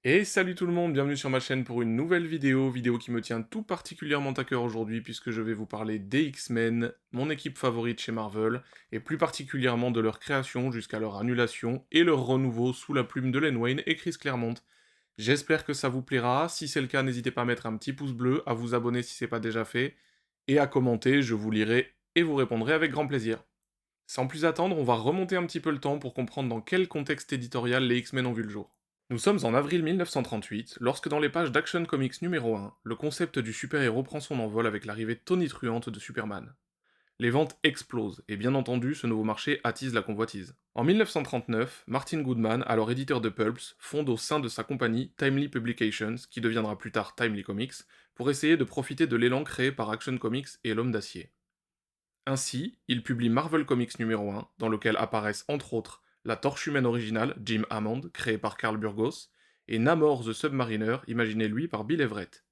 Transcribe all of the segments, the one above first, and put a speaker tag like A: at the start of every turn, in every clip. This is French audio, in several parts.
A: Et salut tout le monde, bienvenue sur ma chaîne pour une nouvelle vidéo qui me tient tout particulièrement à cœur aujourd'hui puisque je vais vous parler des X-Men, mon équipe favorite chez Marvel, et plus particulièrement de leur création jusqu'à leur annulation et leur renouveau sous la plume de Len Wein et Chris Claremont. J'espère que ça vous plaira, si c'est le cas n'hésitez pas à mettre un petit pouce bleu, à vous abonner si c'est pas déjà fait, et à commenter, je vous lirai et vous répondrai avec grand plaisir. Sans plus attendre, on va remonter un petit peu le temps pour comprendre dans quel contexte éditorial les X-Men ont vu le jour. Nous sommes en avril 1938, lorsque dans les pages d'Action Comics numéro 1, le concept du super-héros prend son envol avec l'arrivée tonitruante de Superman. Les ventes explosent, et bien entendu, ce nouveau marché attise la convoitise. En 1939, Martin Goodman, alors éditeur de Pulps, fonde au sein de sa compagnie Timely Publications, qui deviendra plus tard Timely Comics, pour essayer de profiter de l'élan créé par Action Comics et l'Homme d'Acier. Ainsi, il publie Marvel Comics numéro 1, dans lequel apparaissent entre autres la Torche Humaine originale, Jim Hammond, créé par Carl Burgos, et Namor the Submariner, imaginé lui par Bill Everett.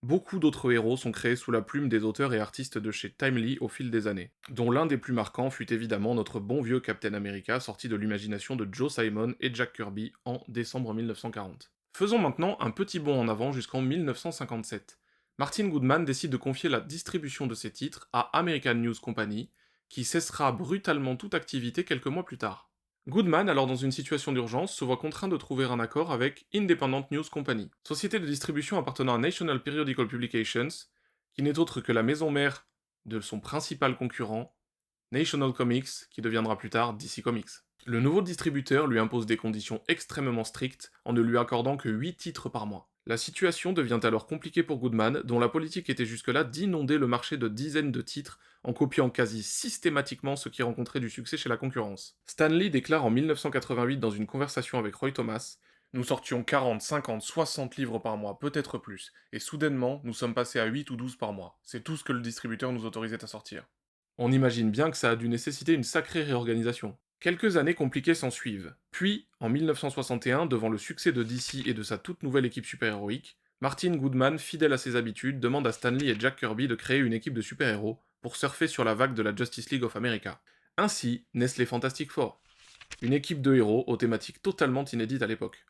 A: Beaucoup d'autres héros sont créés sous la plume des auteurs et artistes de chez Timely au fil des années, dont l'un des plus marquants fut évidemment notre bon vieux Captain America sorti de l'imagination de Joe Simon et Jack Kirby en décembre 1940. Faisons maintenant un petit bond en avant jusqu'en 1957. Martin Goodman décide de confier la distribution de ses titres à American News Company, qui cessera brutalement toute activité quelques mois plus tard. Goodman, alors dans une situation d'urgence, se voit contraint de trouver un accord avec Independent News Company, société de distribution appartenant à National Periodical Publications, qui n'est autre que la maison mère de son principal concurrent, National Comics, qui deviendra plus tard DC Comics. Le nouveau distributeur lui impose des conditions extrêmement strictes en ne lui accordant que 8 titres par mois. La situation devient alors compliquée pour Goodman, dont la politique était jusque-là d'inonder le marché de dizaines de titres en copiant quasi systématiquement ce qui rencontrait du succès chez la concurrence. Stan Lee déclare en 1988 dans une conversation avec Roy Thomas: nous sortions 40, 50, 60 livres par mois, peut-être plus, et soudainement, nous sommes passés à 8 ou 12 par mois. C'est tout ce que le distributeur nous autorisait à sortir. On imagine bien que ça a dû nécessiter une sacrée réorganisation. Quelques années compliquées s'ensuivent. Puis, en 1961, devant le succès de DC et de sa toute nouvelle équipe super-héroïque, Martin Goodman, fidèle à ses habitudes, demande à Stan Lee et Jack Kirby de créer une équipe de super-héros pour surfer sur la vague de la Justice League of America. Ainsi naissent les Fantastic Four, une équipe de héros aux thématiques totalement inédites à l'époque.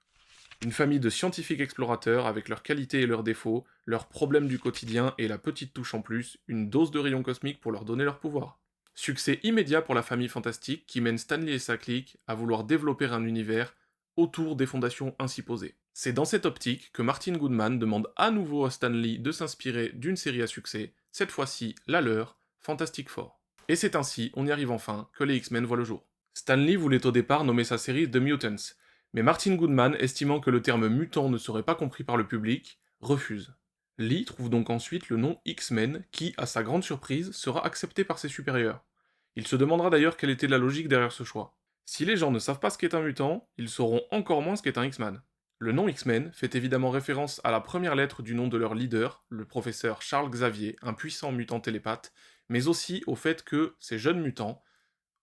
A: Une famille de scientifiques explorateurs avec leurs qualités et leurs défauts, leurs problèmes du quotidien et la petite touche en plus, une dose de rayons cosmiques pour leur donner leur pouvoir. Succès immédiat pour la famille fantastique qui mène Stanley et sa clique à vouloir développer un univers autour des fondations ainsi posées. C'est dans cette optique que Martin Goodman demande à nouveau à Stan Lee de s'inspirer d'une série à succès, cette fois-ci la leur, Fantastic Four. Et c'est ainsi, on y arrive enfin, que les X-Men voient le jour. Stan Lee voulait au départ nommer sa série The Mutants, mais Martin Goodman, estimant que le terme mutant ne serait pas compris par le public, refuse. Lee trouve donc ensuite le nom X-Men, qui, à sa grande surprise, sera accepté par ses supérieurs. Il se demandera d'ailleurs quelle était la logique derrière ce choix. Si les gens ne savent pas ce qu'est un mutant, ils sauront encore moins ce qu'est un X-Man. Le nom X-Men fait évidemment référence à la première lettre du nom de leur leader, le professeur Charles Xavier, un puissant mutant télépathe, mais aussi au fait que ces jeunes mutants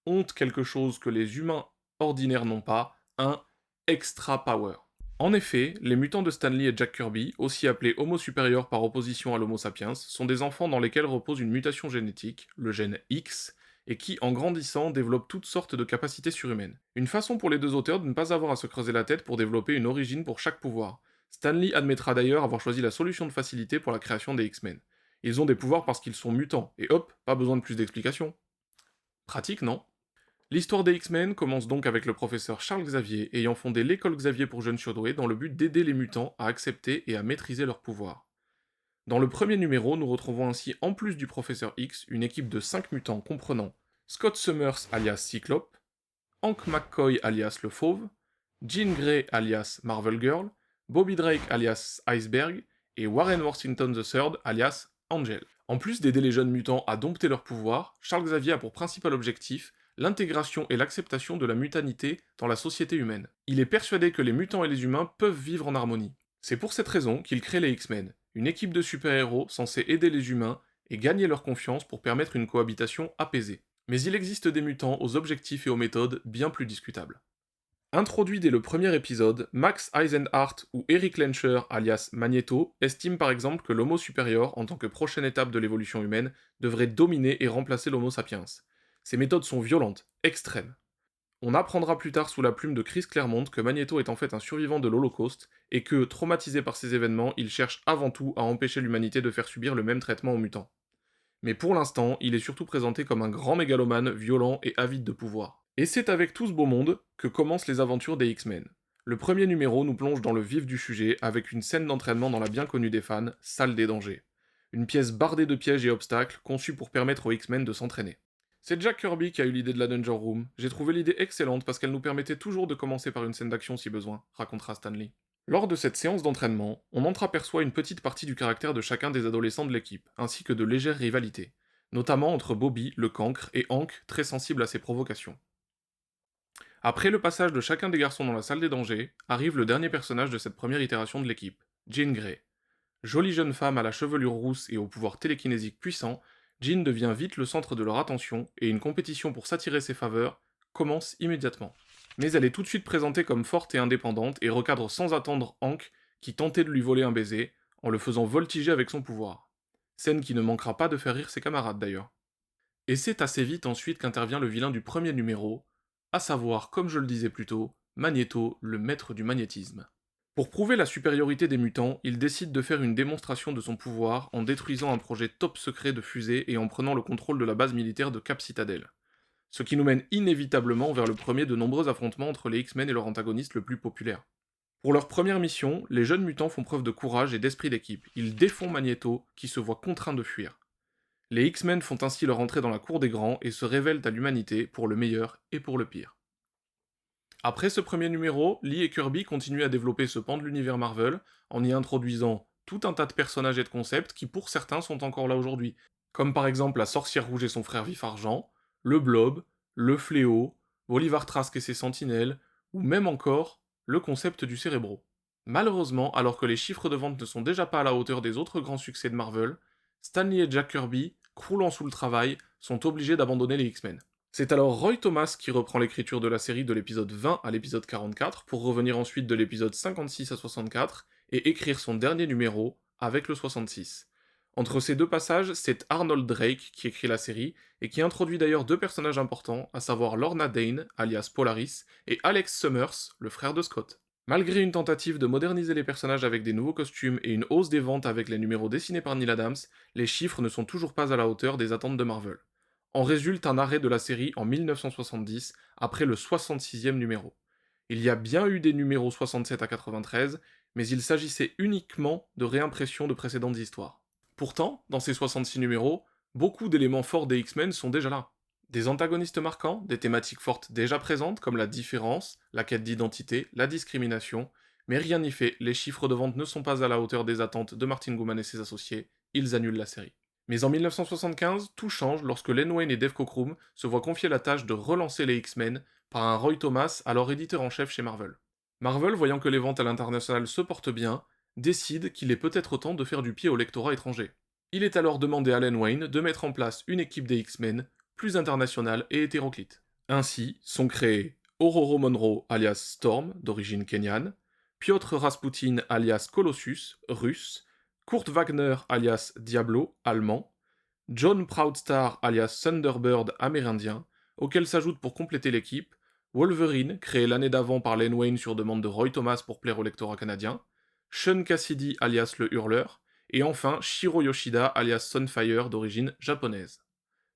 A: ont quelque chose que les humains ordinaires n'ont pas, un extra power. En effet, les mutants de Stanley et Jack Kirby, aussi appelés Homo supérieurs par opposition à l'Homo sapiens, sont des enfants dans lesquels repose une mutation génétique, le gène X, et qui, en grandissant, développent toutes sortes de capacités surhumaines. Une façon pour les deux auteurs de ne pas avoir à se creuser la tête pour développer une origine pour chaque pouvoir. Stanley admettra d'ailleurs avoir choisi la solution de facilité pour la création des X-Men. Ils ont des pouvoirs parce qu'ils sont mutants, et hop, pas besoin de plus d'explications. Pratique, non? L'histoire des X-Men commence donc avec le professeur Charles Xavier ayant fondé l'école Xavier pour jeunes surdoués dans le but d'aider les mutants à accepter et à maîtriser leurs pouvoirs. Dans le premier numéro, nous retrouvons ainsi en plus du professeur X une équipe de 5 mutants comprenant Scott Summers alias Cyclope, Hank McCoy alias le Fauve, Jean Grey alias Marvel Girl, Bobby Drake alias Iceberg et Warren Worthington III alias Angel. En plus d'aider les jeunes mutants à dompter leurs pouvoirs, Charles Xavier a pour principal objectif l'intégration et l'acceptation de la mutanité dans la société humaine. Il est persuadé que les mutants et les humains peuvent vivre en harmonie. C'est pour cette raison qu'il crée les X-Men, une équipe de super-héros censée aider les humains et gagner leur confiance pour permettre une cohabitation apaisée. Mais il existe des mutants aux objectifs et aux méthodes bien plus discutables. Introduit dès le premier épisode, Max Eisenhart ou Eric Lencher alias Magneto estime par exemple que l'Homo supérieur, en tant que prochaine étape de l'évolution humaine, devrait dominer et remplacer l'Homo sapiens. Ces méthodes sont violentes, extrêmes. On apprendra plus tard sous la plume de Chris Claremont que Magneto est en fait un survivant de l'Holocauste, et que, traumatisé par ces événements, il cherche avant tout à empêcher l'humanité de faire subir le même traitement aux mutants. Mais pour l'instant, il est surtout présenté comme un grand mégalomane, violent et avide de pouvoir. Et c'est avec tout ce beau monde que commencent les aventures des X-Men. Le premier numéro nous plonge dans le vif du sujet avec une scène d'entraînement dans la bien connue des fans, Salle des Dangers. Une pièce bardée de pièges et obstacles conçue pour permettre aux X-Men de s'entraîner. C'est Jack Kirby qui a eu l'idée de la Danger Room. J'ai trouvé l'idée excellente parce qu'elle nous permettait toujours de commencer par une scène d'action si besoin, racontera Stanley. Lors de cette séance d'entraînement, on entreaperçoit une petite partie du caractère de chacun des adolescents de l'équipe, ainsi que de légères rivalités, notamment entre Bobby, le cancre, et Hank, très sensible à ses provocations. Après le passage de chacun des garçons dans la salle des dangers, arrive le dernier personnage de cette première itération de l'équipe, Jean Grey. Jolie jeune femme à la chevelure rousse et au pouvoir télékinésique puissant, Jean devient vite le centre de leur attention et une compétition pour s'attirer ses faveurs commence immédiatement. Mais elle est tout de suite présentée comme forte et indépendante et recadre sans attendre Hank qui tentait de lui voler un baiser en le faisant voltiger avec son pouvoir. Scène qui ne manquera pas de faire rire ses camarades d'ailleurs. Et c'est assez vite ensuite qu'intervient le vilain du premier numéro, à savoir, comme je le disais plus tôt, Magneto, le maître du magnétisme. Pour prouver la supériorité des mutants, il décide de faire une démonstration de son pouvoir en détruisant un projet top secret de fusée et en prenant le contrôle de la base militaire de Cap Citadel. Ce qui nous mène inévitablement vers le premier de nombreux affrontements entre les X-Men et leur antagoniste le plus populaire. Pour leur première mission, les jeunes mutants font preuve de courage et d'esprit d'équipe. Ils défont Magneto, qui se voit contraint de fuir. Les X-Men font ainsi leur entrée dans la cour des grands et se révèlent à l'humanité pour le meilleur et pour le pire. Après ce premier numéro, Lee et Kirby continuent à développer ce pan de l'univers Marvel, en y introduisant tout un tas de personnages et de concepts qui pour certains sont encore là aujourd'hui, comme par exemple la Sorcière Rouge et son frère Vif Argent, le Blob, le Fléau, Bolivar Trask et ses sentinelles, ou même encore le concept du Cérébro. Malheureusement, alors que les chiffres de vente ne sont déjà pas à la hauteur des autres grands succès de Marvel, Stanley et Jack Kirby, croulant sous le travail, sont obligés d'abandonner les X-Men. C'est alors Roy Thomas qui reprend l'écriture de la série de l'épisode 20 à l'épisode 44 pour revenir ensuite de l'épisode 56 à 64 et écrire son dernier numéro avec le 66. Entre ces deux passages, c'est Arnold Drake qui écrit la série et qui introduit d'ailleurs deux personnages importants, à savoir Lorna Dane, alias Polaris, et Alex Summers, le frère de Scott. Malgré une tentative de moderniser les personnages avec des nouveaux costumes et une hausse des ventes avec les numéros dessinés par Neil Adams, les chiffres ne sont toujours pas à la hauteur des attentes de Marvel. En résulte un arrêt de la série en 1970, après le 66e numéro. Il y a bien eu des numéros 67 à 93, mais il s'agissait uniquement de réimpressions de précédentes histoires. Pourtant, dans ces 66 numéros, beaucoup d'éléments forts des X-Men sont déjà là. Des antagonistes marquants, des thématiques fortes déjà présentes comme la différence, la quête d'identité, la discrimination, mais rien n'y fait, les chiffres de vente ne sont pas à la hauteur des attentes de Martin Gouman et ses associés, ils annulent la série. Mais en 1975, tout change lorsque Len Wein et Dave Cockrum se voient confier la tâche de relancer les X-Men par un Roy Thomas, alors éditeur en chef chez Marvel. Marvel, voyant que les ventes à l'international se portent bien, décide qu'il est peut-être temps de faire du pied au lectorat étranger. Il est alors demandé à Len Wein de mettre en place une équipe des X-Men plus internationale et hétéroclite. Ainsi sont créés Ororo Monroe alias Storm, d'origine kenyane, Piotr Rasputin alias Colossus, russe, Kurt Wagner alias Diablo, allemand, John Proudstar alias Thunderbird, amérindien, auquel s'ajoute pour compléter l'équipe Wolverine, créé l'année d'avant par Len Wein sur demande de Roy Thomas pour plaire au lectorat canadien, Sean Cassidy alias le Hurleur, et enfin Shiro Yoshida alias Sunfire d'origine japonaise.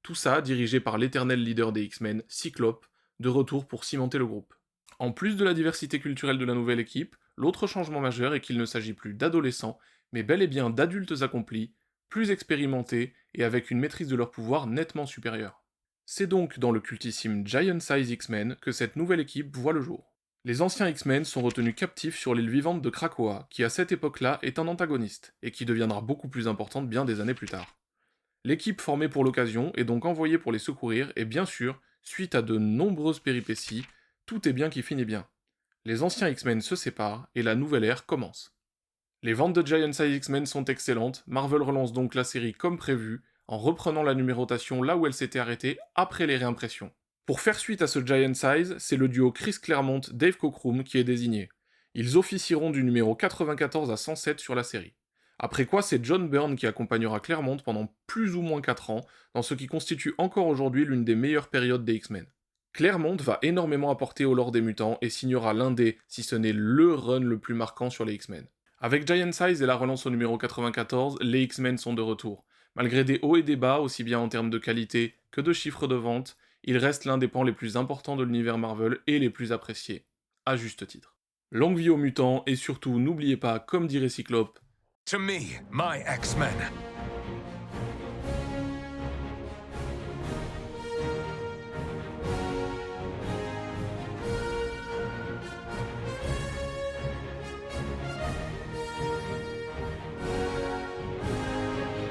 A: Tout ça dirigé par l'éternel leader des X-Men, Cyclope, de retour pour cimenter le groupe. En plus de la diversité culturelle de la nouvelle équipe, l'autre changement majeur est qu'il ne s'agit plus d'adolescents, mais bel et bien d'adultes accomplis, plus expérimentés et avec une maîtrise de leur pouvoir nettement supérieure. C'est donc dans le cultissime Giant Size X-Men que cette nouvelle équipe voit le jour. Les anciens X-Men sont retenus captifs sur l'île vivante de Krakoa, qui à cette époque-là est un antagoniste, et qui deviendra beaucoup plus importante bien des années plus tard. L'équipe formée pour l'occasion est donc envoyée pour les secourir, et bien sûr, suite à de nombreuses péripéties, tout est bien qui finit bien. Les anciens X-Men se séparent, et la nouvelle ère commence. Les ventes de Giant Size X-Men sont excellentes, Marvel relance donc la série comme prévu, en reprenant la numérotation là où elle s'était arrêtée après les réimpressions. Pour faire suite à ce Giant Size, c'est le duo Chris Claremont-Dave Cockrum qui est désigné. Ils officieront du numéro 94 à 107 sur la série. Après quoi, c'est John Byrne qui accompagnera Claremont pendant plus ou moins 4 ans, dans ce qui constitue encore aujourd'hui l'une des meilleures périodes des X-Men. Claremont va énormément apporter au lore des mutants et signera l'un des, si ce n'est le run le plus marquant sur les X-Men. Avec Giant Size et la relance au numéro 94, les X-Men sont de retour. Malgré des hauts et des bas, aussi bien en termes de qualité que de chiffres de vente, il reste l'un des pans les plus importants de l'univers Marvel et les plus appréciés. À juste titre. Longue vie aux mutants et surtout n'oubliez pas, comme dirait Cyclope,
B: To me, my X-Men